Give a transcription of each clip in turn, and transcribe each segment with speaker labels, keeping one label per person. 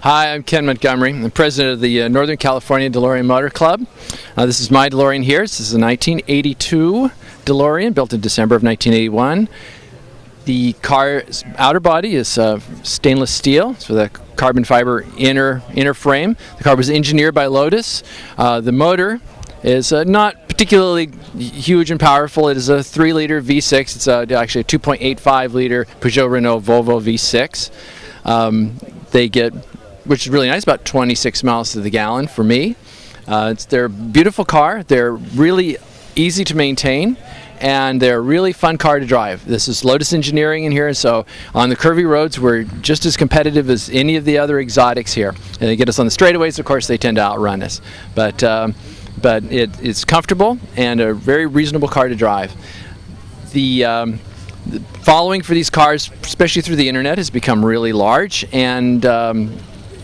Speaker 1: Hi, I'm Ken Montgomery. I'm president of the Northern California DeLorean Motor Club. This is my DeLorean here. This is a 1982 DeLorean built in December of 1981. The car's outer body is stainless steel, so the carbon fiber inner frame. The car was engineered by Lotus. The motor is not particularly huge and powerful. It is a 3-liter V6. It's actually a 2.85-liter Peugeot Renault Volvo V6. They get, which is really nice, about 26 miles to the gallon for me. They're a beautiful car. They're really easy to maintain, and they're a really fun car to drive. This is Lotus Engineering in here, so on the curvy roads we're just as competitive as any of the other exotics here. And they get us on the straightaways, of course, they tend to outrun us. But it's comfortable and a very reasonable car to drive. The following for these cars, especially through the internet, has become really large, and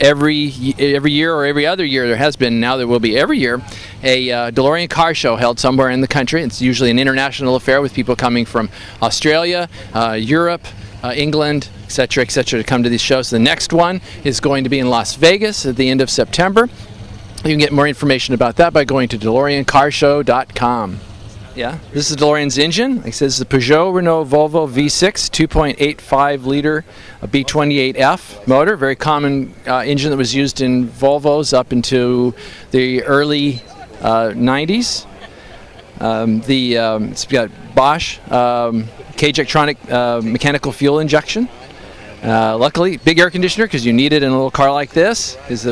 Speaker 1: every year or every other year there has been, now there will be every year, a DeLorean car show held somewhere in the country. It's usually an international affair with people coming from Australia, Europe, England, etc., to come to these shows. The next one is going to be in Las Vegas at the end of September. You can get more information about that by going to DeLoreanCarshow.com. Yeah, this is DeLorean's engine. Like I said, this is a Peugeot Renault Volvo V6 2.85-liter B28F motor. Very common engine that was used in Volvos up into the early 90s. It's got Bosch Cage-Electronic mechanical fuel injection. Luckily, big air conditioner, because you need it in a little car like this. There's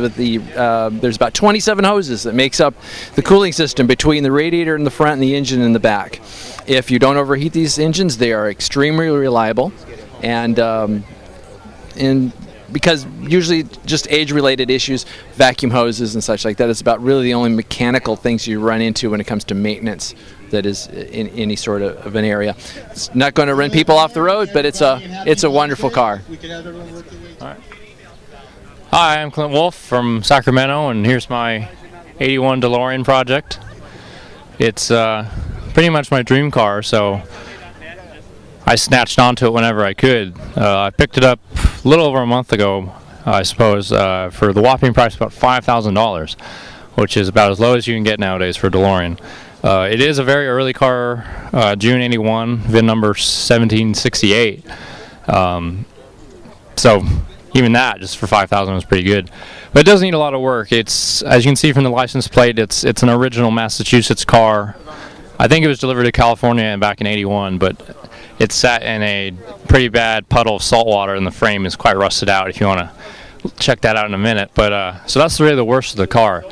Speaker 1: about 27 hoses that makes up the cooling system between the radiator in the front and the engine in the back. If you don't overheat these engines, they are extremely reliable, and because usually just age-related issues, vacuum hoses and such like that, it's about really the only mechanical things you run into when it comes to maintenance that is in any sort of an area. It's not going to run people off the road, but it's a wonderful car.
Speaker 2: All right. Hi, I'm Clint Wolf from Sacramento, and here's my 81 DeLorean project. It's pretty much my dream car, so I snatched onto it whenever I could. I picked it up a little over a month ago, I suppose, for the whopping price of about $5,000, which is about as low as you can get nowadays for a DeLorean. It is a very early car, June 81, VIN number 1768. So even that, just for $5,000, was pretty good. But it does need a lot of work. It's, as you can see from the license plate, it's an original Massachusetts car. I think it was delivered to California back in '81, but it sat in a pretty bad puddle of salt water, and the frame is quite rusted out. If you want to check that out in a minute, but so that's really the worst of the car.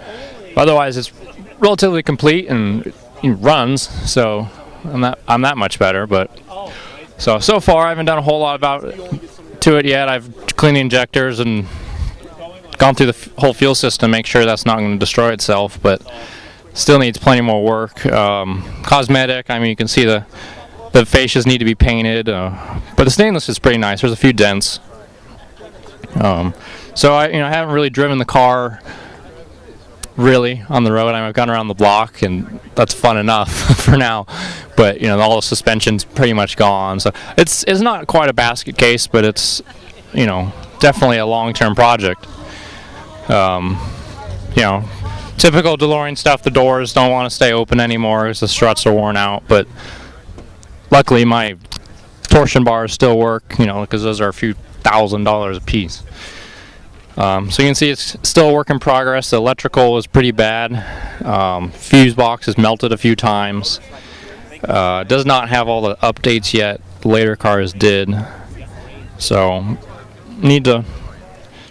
Speaker 2: Otherwise, it's relatively complete and runs, so I'm that much better. But so far I haven't done a whole lot to it yet. I've cleaned the injectors and gone through the whole fuel system, make sure that's not going to destroy itself, but still needs plenty more work. Cosmetic, I mean, you can see the fascias need to be painted, but the stainless is pretty nice. There's a few dents. So I haven't really driven the car really on the road. I've gone around the block, and that's fun enough for now. But all the suspension's pretty much gone. So it's not quite a basket case, but it's definitely a long-term project. Typical DeLorean stuff. The doors don't want to stay open anymore because the struts are worn out. But luckily, my torsion bars still work. Because those are a few $1,000s a piece. So you can see it's still a work in progress. The electrical is pretty bad. Fuse box is melted a few times. Does not have all the updates yet. The later cars did. So need to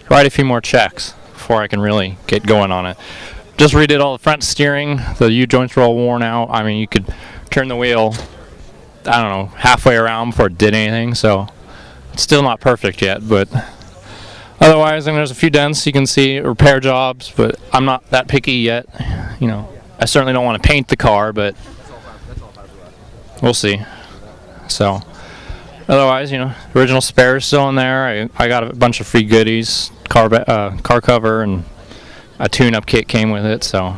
Speaker 2: write a few more checks before I can really get going on it. Just redid all the front steering. The U-joints were all worn out. I mean, you could turn the wheel, I don't know, halfway around before it did anything. So it's still not perfect yet, but otherwise, there's a few dents you can see, repair jobs, but I'm not that picky yet. I certainly don't want to paint the car, but we'll see. So otherwise, original spares still in there. I got a bunch of free goodies, car cover, and a tune-up kit came with it. So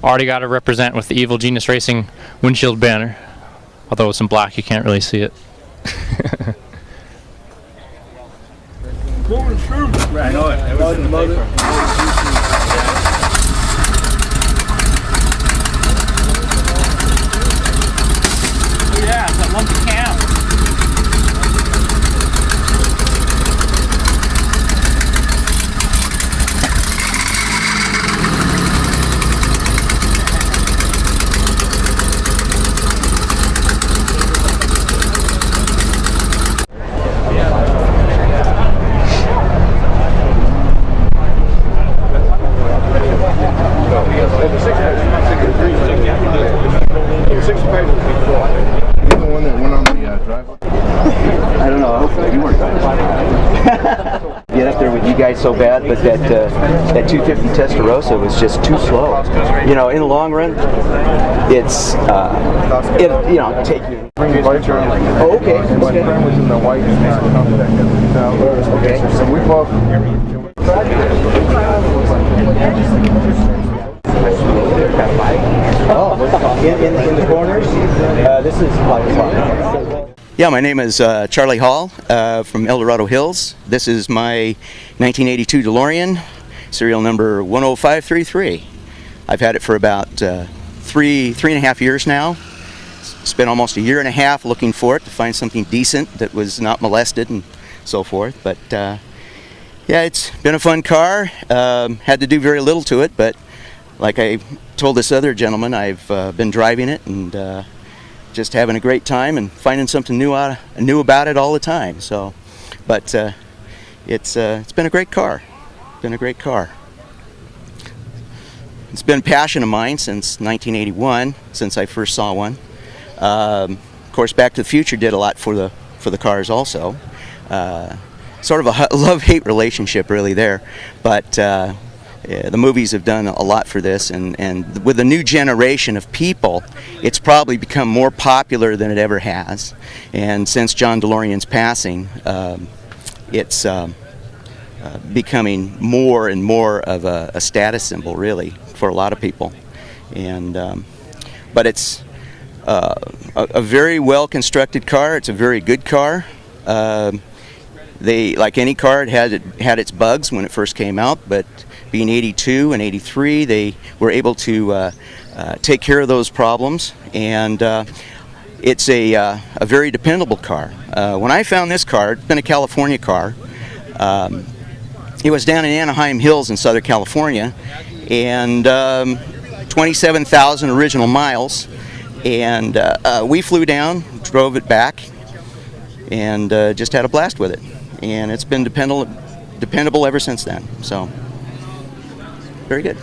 Speaker 2: already got to represent with the Evil Genius Racing windshield banner. Although it's in black, you can't really see it.
Speaker 3: I know it. It was in the paper. Yeah, it's a lumpy cam.
Speaker 4: I don't know. You weren't get up there with you guys so bad, but that 250 Testarossa was just too slow. You know, in the long run, it's take you. Oh, okay. Was in the white. Okay. So we both. Oh, in the corners. This is like. Yeah, my name is Charlie Hall from El Dorado Hills. This is my 1982 DeLorean, serial number 10533. I've had it for about three and a half years now. Spent almost a year and a half looking for it to find something decent that was not molested and so forth. But yeah, it's been a fun car. Had to do very little to it, but like I told this other gentleman, I've been driving it and just having a great time and finding something new about it all the time. So, but it's been a great car. Been a great car. It's been a passion of mine since 1981, since I first saw one. Of course, Back to the Future did a lot for the cars also. Sort of a love-hate relationship really there, but yeah, the movies have done a lot for this, and with the new generation of people, it's probably become more popular than it ever has. And since John DeLorean's passing, it's becoming more and more of a status symbol, really, for a lot of people. And but it's a very well-constructed car. It's a very good car. They, like any car, it had its bugs when it first came out, but being 82 and 83, they were able to take care of those problems, and it's a very dependable car. When I found this car, it's been a California car. It was down in Anaheim Hills in Southern California, and 27,000 original miles, and we flew down, drove it back, and just had a blast with it. And it's been dependable ever since then. So, very good.